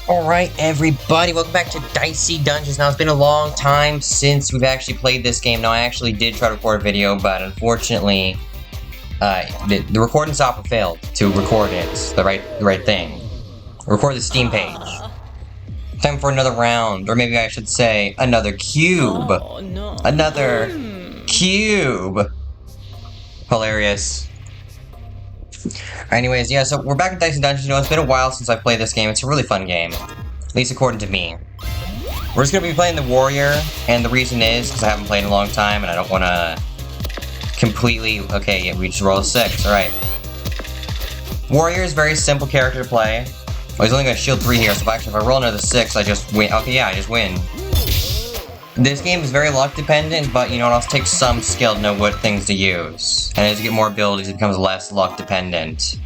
Alright, everybody, welcome back to Dicey Dungeons. Now, it's been a long time since we've actually played this game. Now, I actually did try to record a video, but unfortunately, the recording software failed to record it, the right thing. Record the Steam page. Time for another round, or maybe I should say, another cube. Oh, no. Another cube. Hilarious. Anyways, yeah, so we're back at Dicey Dungeons. You know, it's been a while since I played this game. It's a really fun game. At least according to me. We're just gonna be playing the Warrior, and the reason is because I haven't played in a long time, and I don't want to completely... Okay, yeah, we just roll a 6. Alright. Warrior is a very simple character to play. Oh, he's only got shield 3 here, so if I roll another 6, I just win. Okay, yeah, I just win. This game is very luck dependent, but you know, it also takes some skill to know what things to use. And as you get more abilities, it becomes less luck dependent.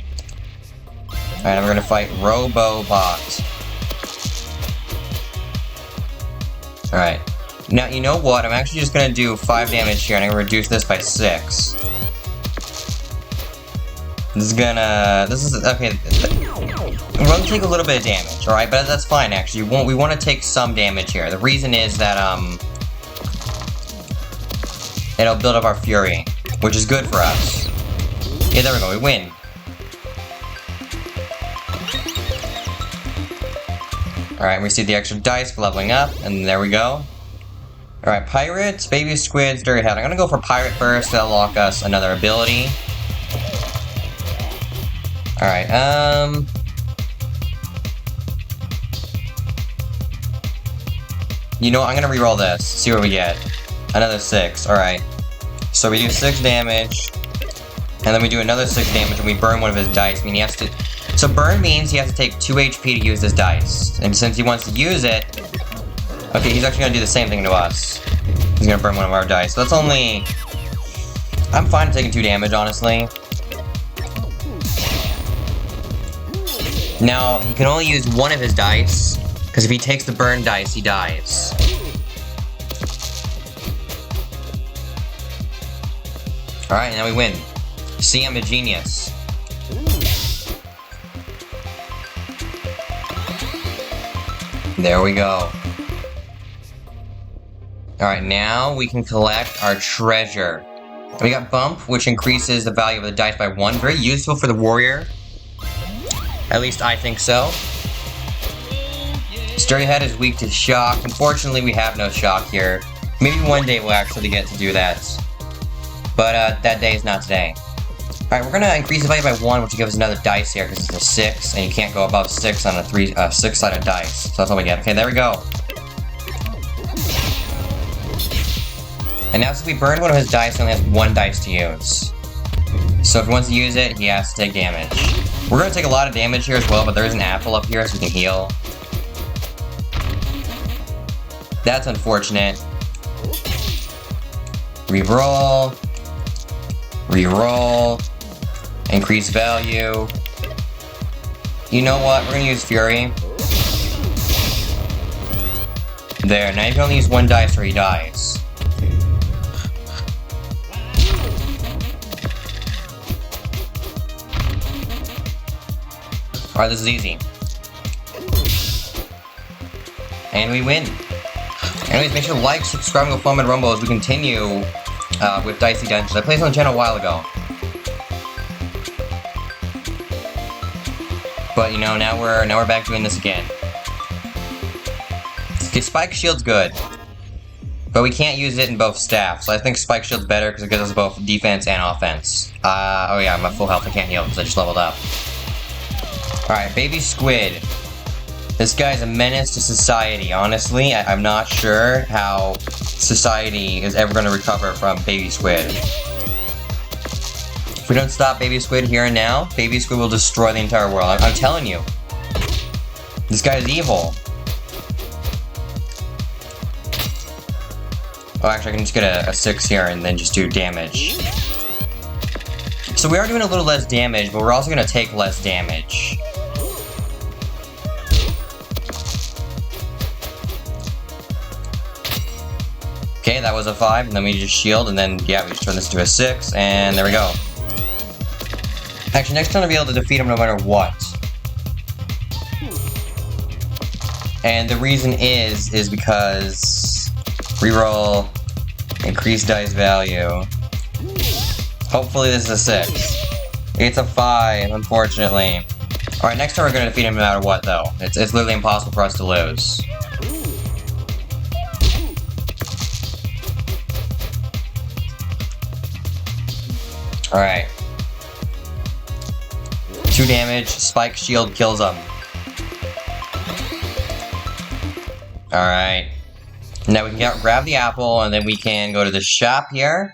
Alright, we're gonna fight Robobot. Alright. Now, you know what? I'm actually just gonna do 5 damage here, and I'm gonna reduce this by 6. Okay. We're gonna take a little bit of damage, alright? But that's fine, actually. We want to take some damage here. The reason is that, it'll build up our fury, which is good for us. Yeah, there we go, we win. Alright, we see the extra dice for leveling up, and there we go. Alright, pirates, baby squids, dirty head. I'm gonna go for pirate first, that'll lock us another ability. Alright, you know what, I'm gonna reroll this, see what we get. Another 6, alright. So we do 6 damage, and then we do another 6 damage, and we burn one of his dice. I mean, he has to... So burn means he has to take 2 HP to use this dice. And since he wants to use it... Okay, he's actually gonna do the same thing to us. He's gonna burn one of our dice. So that's only... I'm fine taking 2 damage, honestly. Now, he can only use one of his dice, because if he takes the burn dice, he dies. Alright, now we win. See, I'm a genius. There we go. Alright, now we can collect our treasure. We got Bump, which increases the value of the dice by 1. Very useful for the Warrior. At least I think so. Sturdy Head is weak to shock. Unfortunately, we have no shock here. Maybe one day we'll actually get to do that. But that day is not today. Alright, we're gonna increase the value by 1, which will give us another dice here, because it's a 6, and you can't go above 6 on a 6-sided dice. So that's all we get. Okay, there we go. And now since we burned one of his dice, he only has 1 dice to use. So if he wants to use it, he has to take damage. We're gonna take a lot of damage here as well, but there is an apple up here so we can heal. That's unfortunate. Reroll. Reroll. Increase value. You know what? We're gonna use Fury. There, now you can only use 1 dice or he dies. Alright, this is easy. And we win. Anyways, make sure to like, subscribe, and go follow me on Rumble as we continue with Dicey Dungeons. I played this on the channel a while ago. But you know, now we're back doing this again. Okay, Spike Shield's good. But we can't use it in both staffs. So I think Spike Shield's better because it gives us both defense and offense. Oh yeah, I'm at full health, I can't heal because I just leveled up. Alright, Baby Squid. This guy's a menace to society, honestly. I'm not sure how society is ever going to recover from Baby Squid. If we don't stop Baby Squid here and now, Baby Squid will destroy the entire world. I'm telling you. This guy is evil. Oh, actually, I can just get a 6 here and then just do damage. So we are doing a little less damage, but we're also going to take less damage. Okay, that was a 5, and then we just shield, and then, yeah, we just turn this into a 6, and there we go. Actually, next time I'll be able to defeat him no matter what. And the reason is because reroll, increase dice value. Hopefully this is a 6. It's a 5, unfortunately. Alright, next turn we're gonna defeat him no matter what, though. It's literally impossible for us to lose. Alright. 2 damage, Spike Shield kills him. Alright. Now we can grab the apple, and then we can go to the shop here.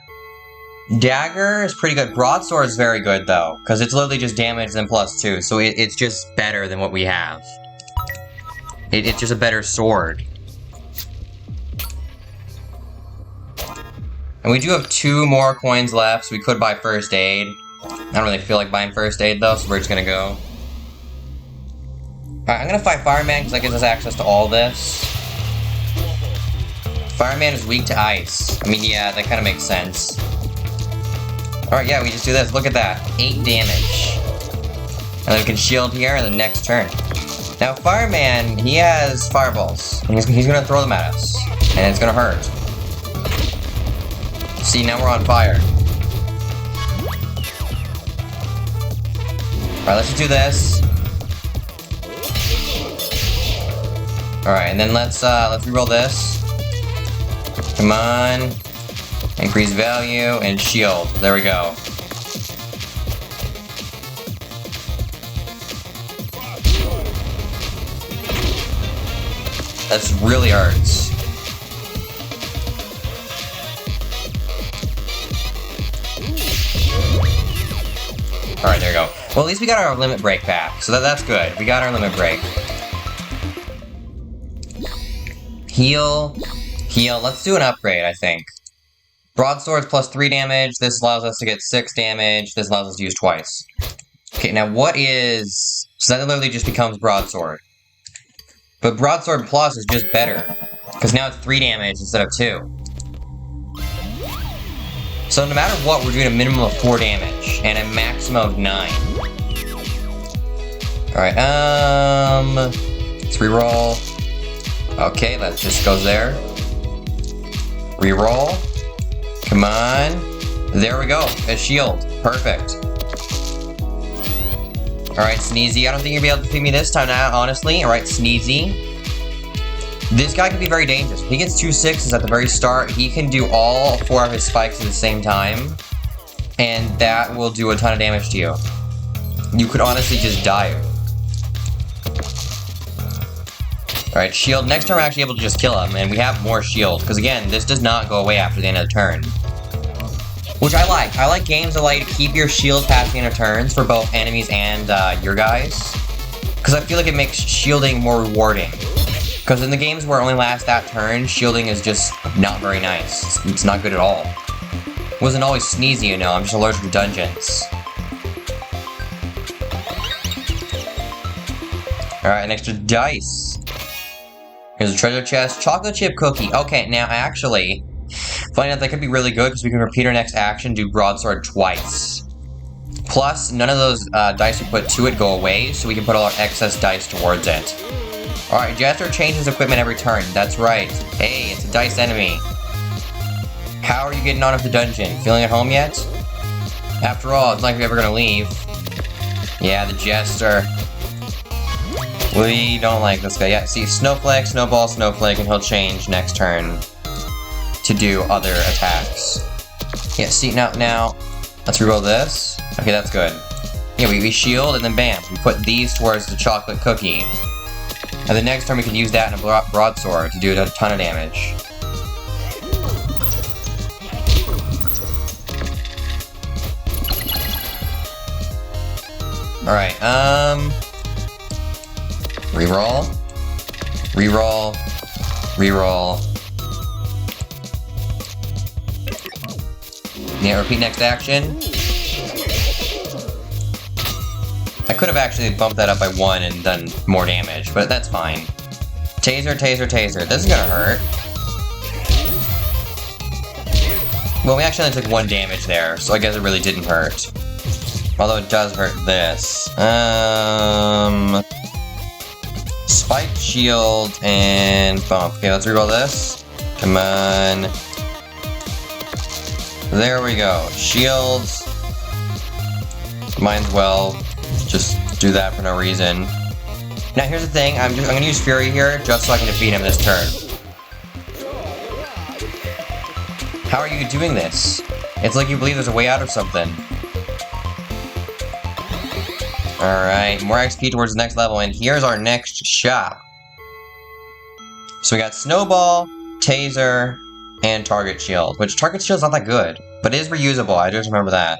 Dagger is pretty good. Broadsword is very good, though, because it's literally just damage and +2, so it's just better than what we have. It's just a better sword. And we do have 2 more coins left, so we could buy first aid. I don't really feel like buying first aid, though, so we're just gonna go. Alright, I'm gonna fight Fireman, because that gives us access to all this. Fireman is weak to ice. I mean, yeah, that kind of makes sense. Alright, yeah, we just do this. Look at that. 8 damage. And then we can shield here in the next turn. Now, Fireman, he has fireballs. And he's gonna throw them at us. And it's gonna hurt. See, now we're on fire. Alright, let's just do this. Alright, and then let's reroll this. Come on. Increase value and shield. There we go. That's really hurts. Alright, there we go. Well, at least we got our limit break back, so that's good. We got our limit break. Heal. Heal. Let's do an upgrade, I think. Broadsword's +3 damage. This allows us to get 6 damage. This allows us to use twice. Okay, now what is... So that literally just becomes Broadsword. But Broadsword Plus is just better. Because now it's 3 damage instead of 2. So no matter what, we're doing a minimum of 4 damage. And a maximum of 9. Alright, let's reroll. Okay, that just goes there. Reroll. Come on. There we go. A shield. Perfect. Alright, Sneezy. I don't think you'll be able to defeat me this time now, honestly. Alright, Sneezy. This guy can be very dangerous. If he gets 2 6s at the very start, he can do all 4 of his spikes at the same time. And that will do a ton of damage to you. You could honestly just die. Alright, shield. Next turn we're actually able to just kill him, and we have more shield. Because again, this does not go away after the end of the turn. Which I like. I like games that allow you to keep your shield past the end of turns for both enemies and your guys. Because I feel like it makes shielding more rewarding. Because in the games where it only lasts that turn, shielding is just not very nice. It's not good at all. Wasn't always Sneezy, you know. I'm just allergic to dungeons. Alright, next to dice. Here's a treasure chest. Chocolate chip cookie. Okay, now actually, funny enough, that could be really good because we can repeat our next action, do broadsword twice. Plus, none of those dice we put to it go away, so we can put all our excess dice towards it. Alright, Jester changes equipment every turn. That's right. Hey, it's a dice enemy. How are you getting on with the dungeon? Feeling at home yet? After all, it's not like we're ever gonna leave. Yeah, the Jester. We don't like this guy. Yeah, see, Snowflake, Snowball, Snowflake, and he'll change next turn to do other attacks. Yeah, see, now, let's reroll this. Okay, that's good. Yeah, we shield, and then bam, we put these towards the chocolate cookie. And the next turn we can use that in a broadsword to do a ton of damage. Alright, reroll. Reroll. Reroll. Yeah, repeat next action. I could have actually bumped that up by 1 and done more damage, but that's fine. Taser, taser, taser. This is gonna hurt. Well, we actually only took 1 damage there, so I guess it really didn't hurt. Although it does hurt this. Spike, shield, and bump. Okay, let's reroll this. Come on. There we go. Shields. Might as well just do that for no reason. Now here's the thing, I'm gonna use Fury here just so I can defeat him this turn. How are you doing this? It's like you believe there's a way out of something. Alright, more XP towards the next level, and here's our next shop. So we got Snowball, Taser, and Target Shield, which Target Shield's not that good, but it is reusable, I just remember that.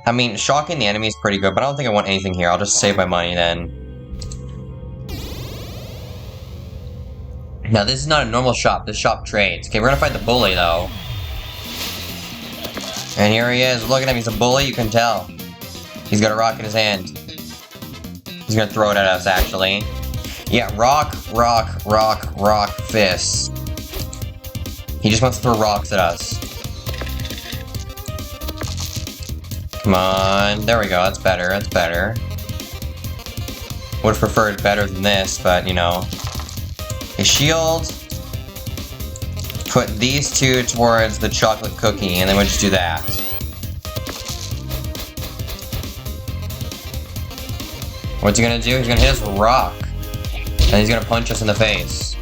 I mean, shocking the enemy is pretty good, but I don't think I want anything here. I'll just save my money then. Now, this is not a normal shop. This shop trades. Okay, we're gonna fight the bully, though. And here he is. Look at him. He's a bully. You can tell. He's got a rock in his hand. He's gonna throw it at us, actually. Yeah, rock, rock, rock, rock, fist. He just wants to throw rocks at us. Come on. There we go. That's better. That's better. Would have preferred better than this, but, you know. A shield. Put these two towards the chocolate cookie, and then we'll just do that. What's he gonna do? He's gonna hit us with a rock. And he's gonna punch us in the face.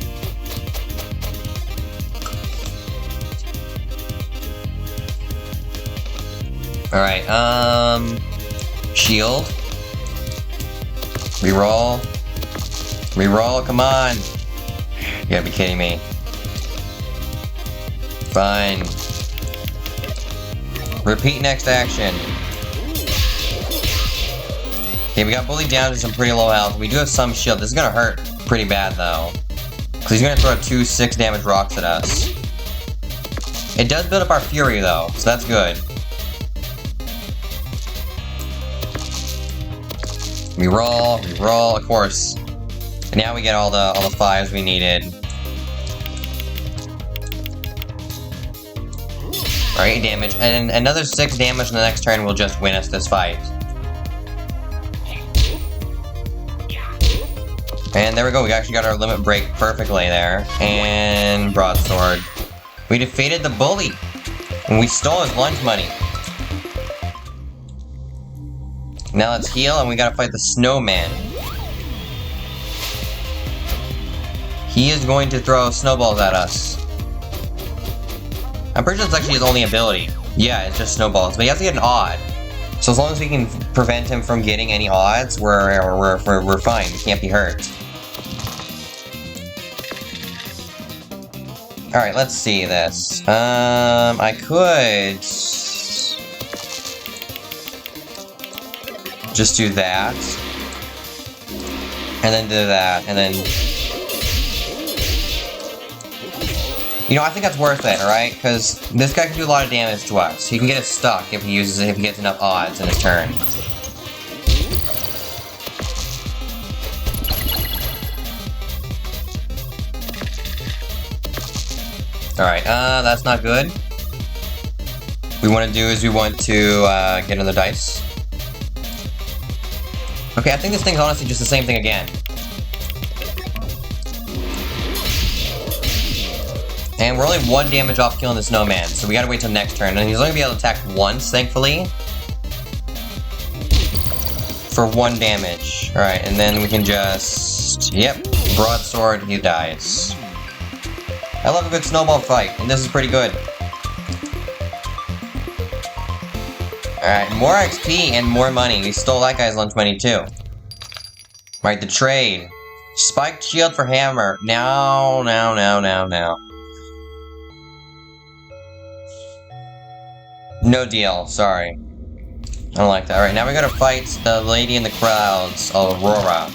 Alright, shield. Reroll. Reroll, come on. You gotta be kidding me. Fine. Repeat next action. Okay, we got bullied down to some pretty low health. We do have some shield. This is gonna hurt pretty bad, though. Because he's gonna throw two 6 damage rocks at us. It does build up our fury, though, so that's good. Reroll, of course. And now we get all the 5s we needed. Alright, 8 damage. And another 6 damage in the next turn will just win us this fight. And there we go, we actually got our limit break perfectly there. And broadsword. We defeated the bully! And we stole his lunch money. Now let's heal, and we gotta fight the snowman. He is going to throw snowballs at us. I'm pretty sure it's actually his only ability. Yeah, it's just snowballs, but he has to get an odd. So as long as we can prevent him from getting any odds, we're fine. We can't be hurt. Alright, let's see this. I could just do that. And then do that, and then... You know, I think that's worth it, alright? Because this guy can do a lot of damage to us. He can get us stuck if he gets enough odds in his turn. Alright, that's not good. What we want to do is we want to get another dice. Okay, I think this thing's honestly just the same thing again. And we're only 1 damage off killing the snowman, so we gotta wait till next turn. And he's only gonna be able to attack once, thankfully. For 1 damage. Alright, and then we can just... Yep, broadsword, he dies. I love a good snowball fight, and this is pretty good. Alright, more XP and more money. We stole that guy's lunch money, too. Alright, the trade. Spiked shield for hammer. Now. No deal, sorry. I don't like that. Alright, now we gotta fight the lady in the crowds, Aurora.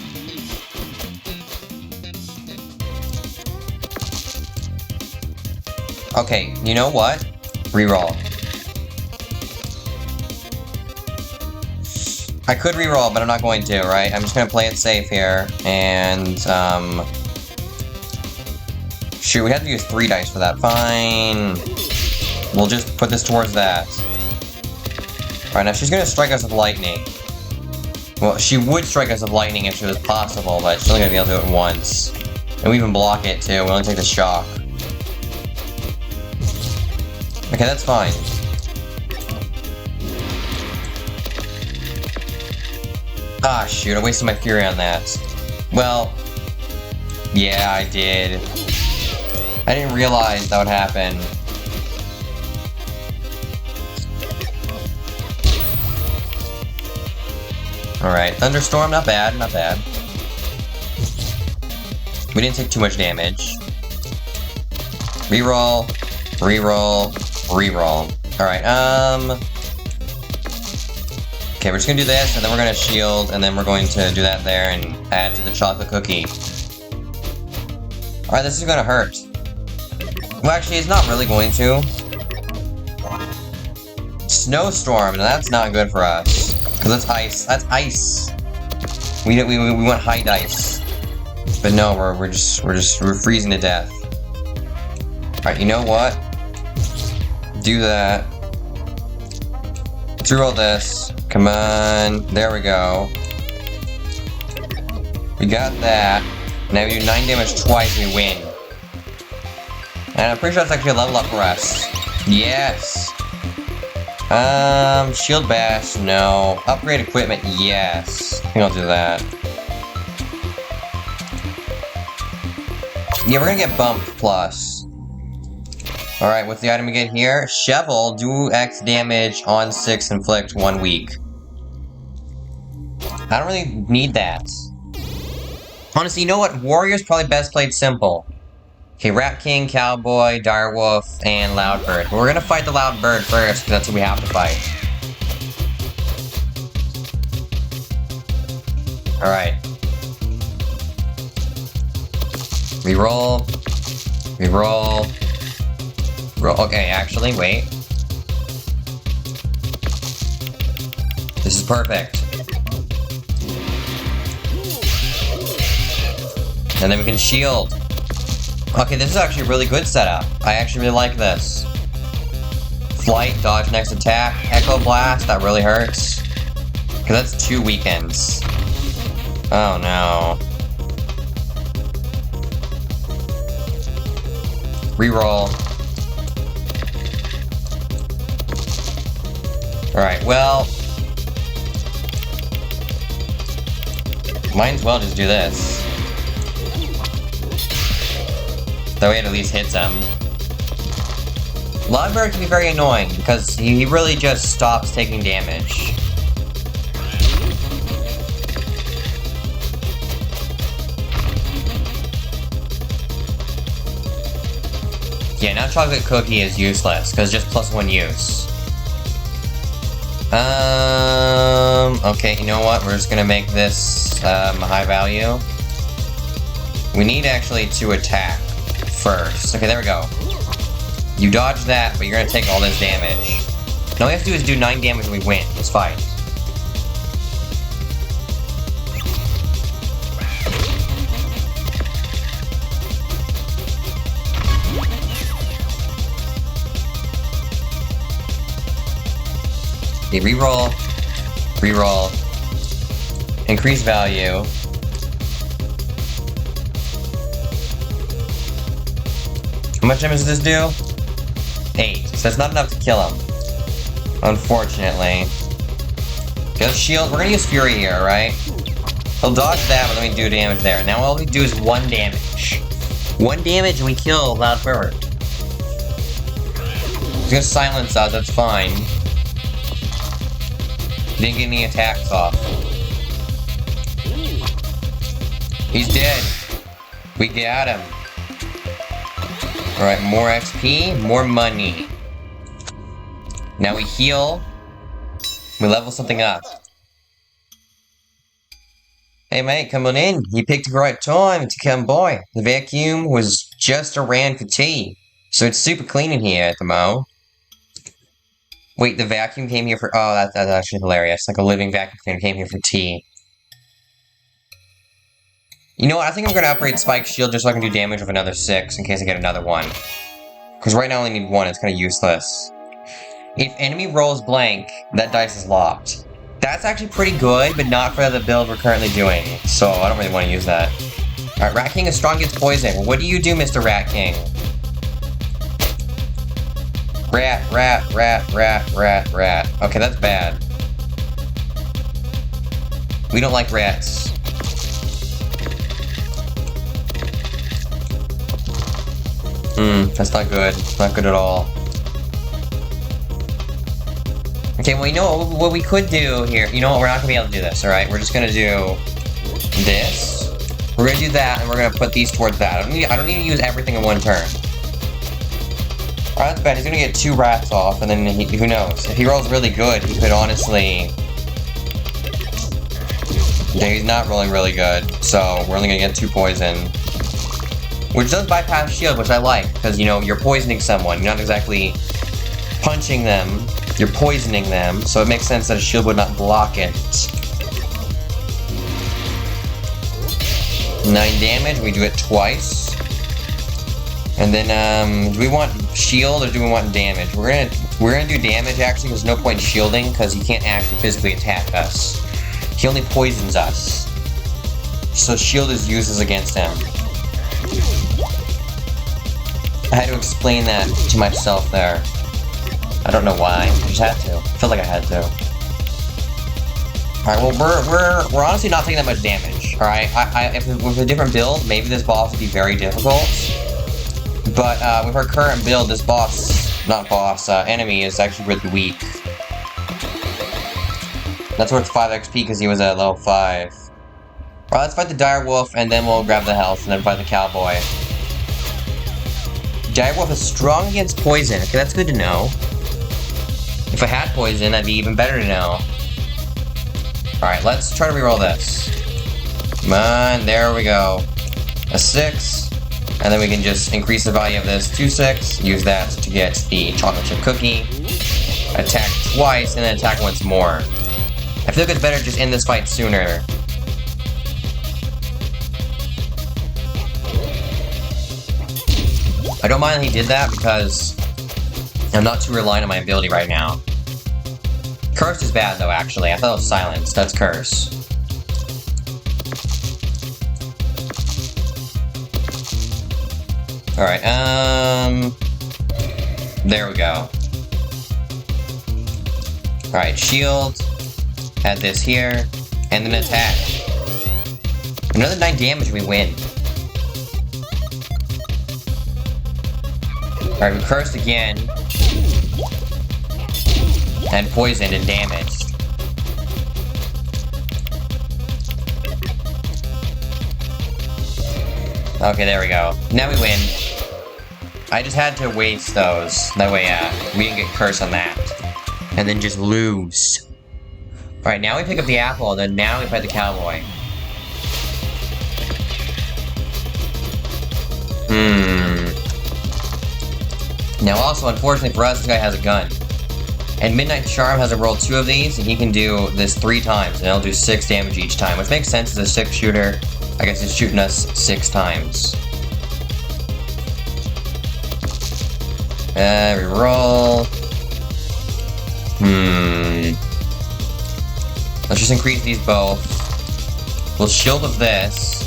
Okay, you know what? Reroll. I could reroll, but I'm not going to, right? I'm just gonna play it safe here, and, shoot, we have to use 3 dice for that. Fine. We'll just put this towards that. Alright, now she's gonna strike us with lightning. Well, she would strike us with lightning if it was possible, but she's only gonna be able to do it once. And we even block it too, we only take the shock. Okay, that's fine. Ah, shoot, I wasted my fury on that. Well, yeah, I did. I didn't realize that would happen. Alright, Thunderstorm, not bad, not bad. We didn't take too much damage. Reroll, reroll, reroll. Alright, okay, we're just gonna do this, and then we're gonna shield, and then we're going to do that there and add to the chocolate cookie. Alright, this is gonna hurt. Well, actually, it's not really going to. Snowstorm, and that's not good for us. Because that's ice. That's ice. We want high dice. But no, we're freezing to death. Alright, you know what? Do that. Let's reroll this. Come on. There we go. We got that. Now we do 9 damage twice and we win. And I'm pretty sure that's actually a level up for us. Yes. Shield bash, no. Upgrade equipment, yes. I think I'll do that. Yeah, we're gonna get bumped plus. Alright, what's the item we get here? Shovel, do X damage on 6, inflict 1 week. I don't really need that. Honestly, you know what? Warrior's probably best played simple. Okay, Rat King, Cowboy, Direwolf, and Loudbird. But we're gonna fight the Loudbird first, because that's what we have to fight. Alright. Reroll. Reroll. Roll. Okay, actually, wait. This is perfect. And then we can shield. Okay, this is actually a really good setup. I actually really like this. Flight, dodge next attack, Echo Blast, that really hurts. Because that's 2 weekends. Oh no. Reroll. Alright, well... might as well just do this. That way it at least hits him. Loudbird can be very annoying, because he really just stops taking damage. Yeah, now Chocolate Cookie is useless, because just +1 use. Okay, you know what? We're just gonna make this, a high value. We need actually to attack first. Okay, there we go. You dodge that, but you're gonna take all this damage. Now all we have to do is do 9 damage and we win. Let's fight. Okay, reroll. Reroll. Increase value. How much damage does this do? 8. So it's not enough to kill him. Unfortunately. Okay, let's shield. We're gonna use Fury here, right? He'll dodge that, but let me do damage there. Now all we do is 1 damage. 1 damage and we kill Loudbird. He's gonna silence us, that's fine. Didn't get any attacks off. He's dead. We got him. Alright, more XP, more money. Now we heal. We level something up. Hey mate, come on in. You picked a great time to come by. The vacuum was just around for tea. So it's super clean in here at the mo. Wait, the vacuum came here for... oh, that's actually hilarious. Like a living vacuum cleaner came here for tea. You know what, I think I'm gonna upgrade Spike's shield just so I can do damage with another 6 in case I get another one. Because right now I only need 1, it's kinda useless. If enemy rolls blank, that dice is locked. That's actually pretty good, but not for the build we're currently doing. So I don't really want to use that. Alright, Rat King is strong against poison. What do you do, Mr. Rat King? Rat, rat, rat, rat, rat, rat. Okay, that's bad. We don't like rats. That's not good. Not good at all. Okay, well, you know what we could do here? You know what? We're not gonna be able to do this, alright? We're just gonna do this. We're gonna do that, and we're gonna put these towards that. I don't need to use everything in one turn. Alright, that's bad. He's gonna get 2 rats off, and then who knows? If he rolls really good, he could honestly... Yeah, he's not rolling really good, so we're only gonna get 2 poison. Which does bypass shield, which I like, because, you know, you're poisoning someone. You're not exactly punching them, you're poisoning them, so it makes sense that a shield would not block it. 9 damage, we do it twice. And then, do we want shield or do we want damage? We're gonna do damage, actually. There's no point in shielding, because he can't actually physically attack us. He only poisons us. So shield is useless against him. I had to explain that to myself there. I don't know why. I just had to. I felt like I had to. Alright, well, we're honestly not taking that much damage. Alright, if with a different build, maybe this boss would be very difficult. But with our current build, this enemy is actually really weak. That's worth 5 XP because he was at level 5. Alright, let's fight the dire wolf, and then we'll grab the health, and then fight the cowboy. Dire wolf is strong against poison. Okay, that's good to know. If I had poison, that'd be even better to know. Alright, let's try to reroll this. Come on, there we go. A 6. And then we can just increase the value of this to 6. Use that to get the chocolate chip cookie. Attack twice, and then attack once more. I feel like it's better to just end this fight sooner. I don't mind that he did that because I'm not too reliant on my ability right now. Curse is bad though, actually. I thought it was silence. That's curse. Alright, there we go. Alright, shield. Add this here. And then attack. Another 9 damage, we win. Alright, we cursed again. And poisoned and damaged. Okay, there we go. Now we win. I just had to waste those. That way, we didn't get cursed on that. And then just lose. Alright, now we pick up the apple, and then now we fight the cowboy. Now also, unfortunately for us, this guy has a gun. And Midnight Charm has to roll 2 of these, and he can do this 3 times, and it'll do 6 damage each time, which makes sense as a 6 shooter. I guess he's shooting us 6 times. Reroll. Let's just increase these both. We'll shield with this.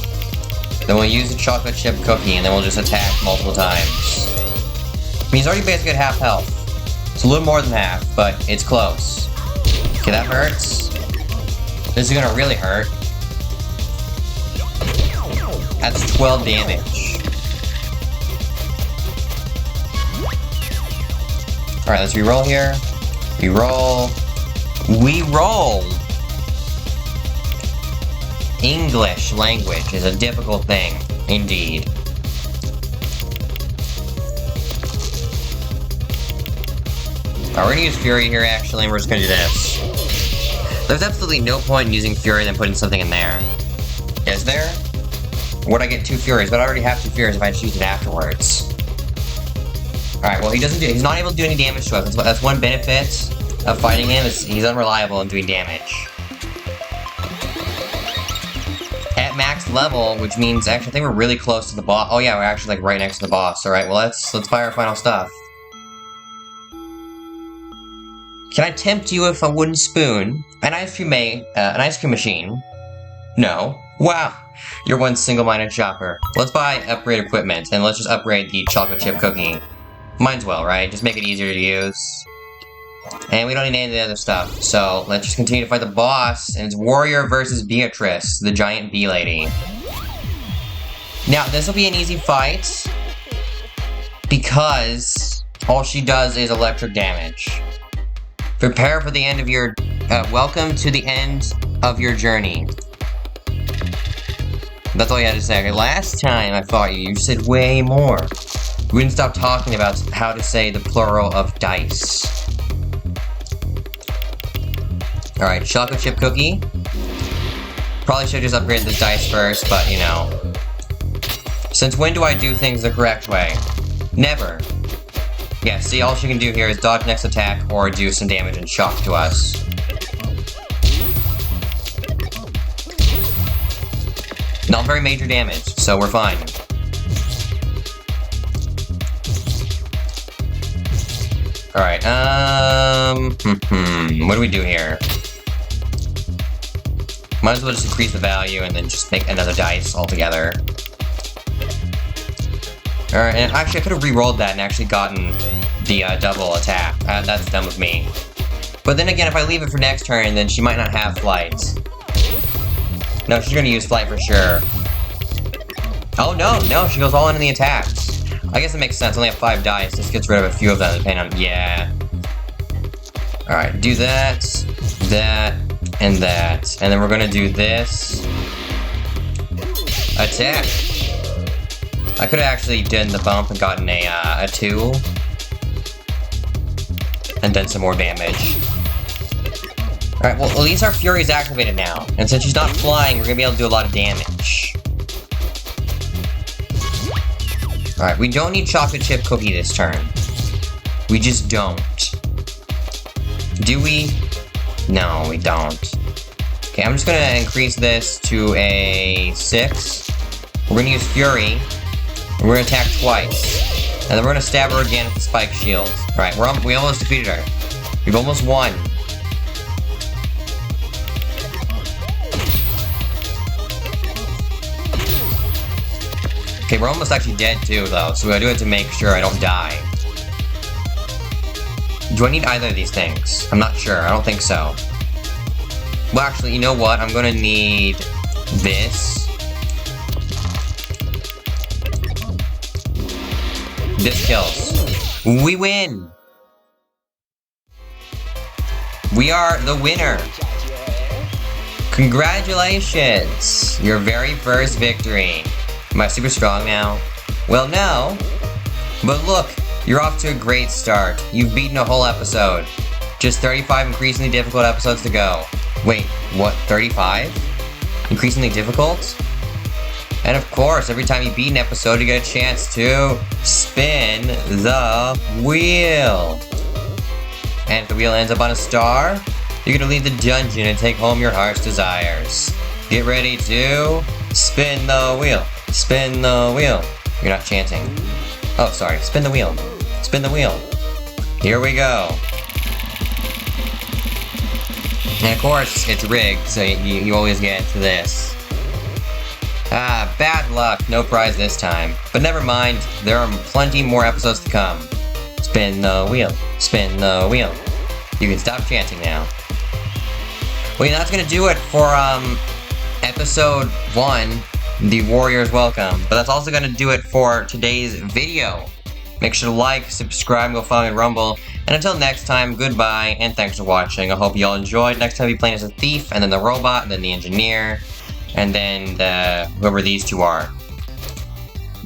Then we'll use the chocolate chip cookie, and then we'll just attack multiple times. I mean, he's already basically at half health. It's a little more than half, but it's close. Okay, that hurts. This is gonna really hurt. That's 12 damage. Alright, let's reroll here. Reroll. We roll! English language is a difficult thing, indeed. Alright, we're gonna use Fury here, actually, and we're just gonna do this. There's absolutely no point in using Fury and then putting something in there. Is there? Would I get 2 Furies? But I already have 2 Furies if I choose it afterwards. Alright, well, he's not able to do any damage to us. That's one benefit of fighting him, is he's unreliable in doing damage. At max level, which means, actually, I think we're really close to the boss. Oh yeah, we're actually, like, right next to the boss. Alright, well, let's fire our final stuff. Can I tempt you with a wooden spoon? An ice cream machine? No. Wow. You're one single-minded shopper. Let's buy upgrade equipment, and let's just upgrade the chocolate chip cookie. Mine's well, right? Just make it easier to use. And we don't need any of the other stuff, so let's just continue to fight the boss, and it's Warrior versus Beatrice, the giant bee lady. Now, this will be an easy fight, because all she does is electric damage. Prepare for the end of your... welcome to the end of your journey. That's all you had to say. Okay, last time I fought you, you said way more. We didn't stop talking about how to say the plural of dice. Alright, chocolate chip cookie. Probably should just upgrade this dice first, but you know. Since when do I do things the correct way? Never. Yeah, see, all she can do here is dodge next attack or do some damage and shock to us. Not very major damage, so we're fine. Alright, what do we do here? Might as well just increase the value and then just make another dice altogether. Alright, and actually I could have re-rolled that and actually gotten the double attack. That's done with me. But then again, if I leave it for next turn, then she might not have flight. No, she's gonna use flight for sure. Oh no, she goes all into the attacks. I guess it makes sense, I only have 5 dice. This gets rid of a few of them depending on... yeah. Alright, do that, that, and that. And then we're gonna do this. Attack! I could have actually done the bump and gotten a 2. And done some more damage. Alright, well, at least our Fury is activated now. And since she's not flying, we're gonna be able to do a lot of damage. Alright, we don't need chocolate chip cookie this turn. We just don't. Do we? No, we don't. Okay, I'm just gonna increase this to a 6. We're gonna use Fury. And we're gonna attack twice. And then we're gonna stab her again with the spike shield. Alright, we almost defeated her. We've almost won. Okay, we're almost actually dead too, though, so I do have to make sure I don't die. Do I need either of these things? I'm not sure. I don't think so. Well, actually, you know what? I'm gonna need this. This kills. We win! We are the winner! Congratulations! Your very first victory. Am I super strong now? Well, no. But look, you're off to a great start. You've beaten a whole episode. Just 35 increasingly difficult episodes to go. Wait, what, 35? Increasingly difficult? And of course, every time you beat an episode, you get a chance to spin the wheel. And if the wheel ends up on a star, you're gonna leave the dungeon and take home your heart's desires. Get ready to spin the wheel. Spin the wheel. You're not chanting. Oh, sorry. Spin the wheel. Spin the wheel. Here we go. And of course, it's rigged, so you always get to this. Ah, bad luck. No prize this time. But never mind. There are plenty more episodes to come. Spin the wheel. Spin the wheel. You can stop chanting now. Well, that's gonna do it for, episode 1. The Warriors Welcome. But that's also gonna do it for today's video. Make sure to like, subscribe, and go follow me on Rumble. And until next time, goodbye, and thanks for watching. I hope you all enjoyed. Next time, we'll be playing as a thief, and then the robot, and then the engineer, and then whoever these two are.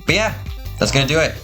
But yeah, that's gonna do it.